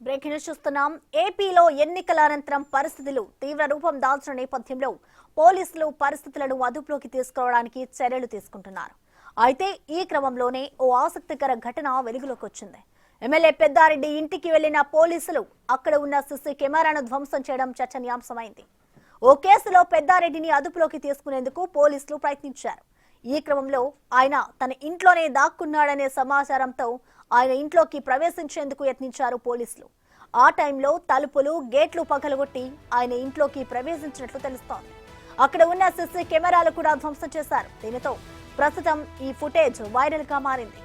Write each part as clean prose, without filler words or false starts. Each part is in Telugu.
బ్రేకింగ్ న్యూస్ చూస్తున్నాం. ఏపీలో ఎన్నికల అనంతరం పరిస్థితులు తీవ్ర రూపం దాల్చిన నేపథ్యంలో పోలీసులు పరిస్థితులను అదుపులోకి తీసుకోవడానికి చర్యలు తీసుకుంటున్నారు. అయితే ఈ క్రమంలోనే ఓ ఆసక్తికర ఘటన వెలుగులోకి వచ్చింది. ఎమ్మెల్యే పెద్దారెడ్డి ఇంటికి వెళ్లిన పోలీసులు అక్కడ ఉన్న సీసీ కెమెరాను ధ్వంసం చేయడం చర్చనీయాంశమైంది. ఓ కేసులో పెద్దారెడ్డిని అదుపులోకి తీసుకునేందుకు పోలీసులు ప్రయత్నించారు. ఈ క్రమంలో ఆయన తన ఇంట్లోనే దాక్కున్నాడనే సమాచారంతో ఆయన ఇంట్లోకి ప్రవేశించేందుకు యత్నించారు పోలీసులు. ఆ టైంలో తలుపులు గేట్లు పగలగొట్టి ఆయన ఇంట్లోకి ప్రవేశించినట్లు తెలుస్తోంది. అక్కడ ఉన్న సీసీ కెమెరాలు కూడా ధ్వంసం చేశారు. దీనితో ప్రస్తుతం ఈ ఫుటేజ్ వైరల్ గా మారింది.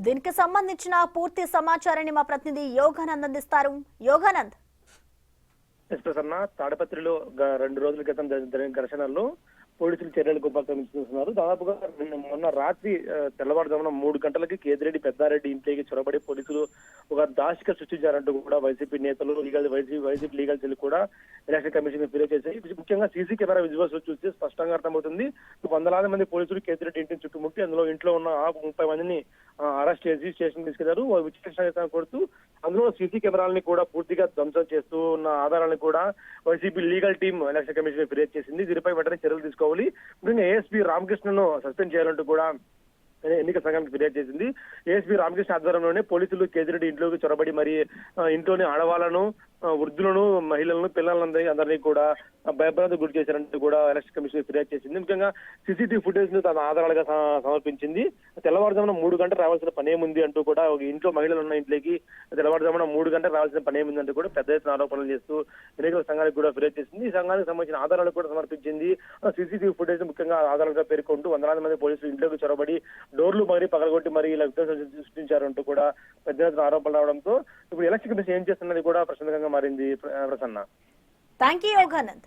దీనికి సంబంధించిన పూర్తి సమాచారాన్ని మా ప్రతినిధి యోగానంద్ అందిస్తారు. యోగానంద్, తాడపత్రిలో 2 రోజుల క్రితం జరిగిన ఘర్షణల్లో పోలీసులు చర్యలు ఉపక్రమిస్తున్నారు. దాదాపుగా మొన్న రాత్రి తెల్లవారుజామున 3 గంటలకి కేతిరెడ్డి పెద్దారెడ్డి ఇంట్లోకి చొరబడి పోలీసులు ఒక దాష్టిక సృష్టించారంటూ కూడా వైసీపీ నేతలు వైసీపీ లీగల్ సెల్ కూడా ఎలక్షన్ కమిషన్ ఫిర్యాదు చేశాయి. ముఖ్యంగా సీసీ కెమెరా విజువల్స్ చూస్తే స్పష్టంగా అర్థమవుతుంది. వందలాది మంది పోలీసులు కేతిరెడ్డి ఇంటిని చుట్టుముట్టి అందులో ఇంట్లో ఉన్న 30 మందిని అరెస్ట్ చేసి స్టేషన్ తీసుకెళ్లారు. విచారణ కొడుతూ అందులో సీసీ కెమెరాలని కూడా పూర్తిగా ధ్వంసం చేస్తూ ఉన్న ఆధారాలను కూడా YCP legal team election commission ఫిర్యాదు చేసింది. దీనిపై వెంటనే చర్యలు తీసుకోవాలి. ముఖ్యంగా ఏఎస్పీ రామకృష్ణను సస్పెండ్ చేయాలంటూ కూడా ఎన్నికల సంఘానికి ఫిర్యాదు చేసింది. ఏఎస్పీ రామకృష్ణ ఆధ్వర్యంలోనే పోలీసులు కేతిరెడ్డి ఇంట్లోకి చొరబడి మరి ఇంట్లోని ఆడవాళ్లను, వృద్ధులను, మహిళలను, పిల్లలందరినీ కూడా భయభ్రాంతికి గురి చేశారంటూ కూడా ఎలక్షన్ కమిషన్ ఫిర్యాదు చేసింది. ముఖ్యంగా సీసీటీవీ ఫుటేజ్ ను తన ఆధారాలుగా సమర్పించింది. తెల్లవారుజామున 3 గంటలు రావాల్సిన పనేముంది అంటూ కూడా ఇంట్లో మహిళలు ఉన్న ఇంట్లోకి తెల్లవారుజామున 3 గంటలు రావాల్సిన పనేముంది అంటూ కూడా పెద్ద ఎత్తున ఆరోపణలు చేస్తూ ఎన్నికల సంఘానికి కూడా ఫిర్యాదు చేసింది. ఈ సంఘానికి సంబంధించిన ఆధారాలు కూడా సమర్పించింది. సీసీటీవీ ఫుటేజ్ ముఖ్యంగా ఆధారాలుగా పేర్కొంటూ వందలాది మంది పోలీసులు ఇంట్లోకి చొరబడి డోర్లు మరీ పగలగొట్టి మరి ఇలా విధ్వంసం సృష్టించారంటూ కూడా పెద్ద ఎత్తున ఆరోపణలు రావడంతో ఇప్పుడు ఎలక్షన్ కమిషన్ ఏం చేస్తున్నది కూడా ప్రశ్నార్థకంగా మారింది. Prasanna, thank you Yoganand.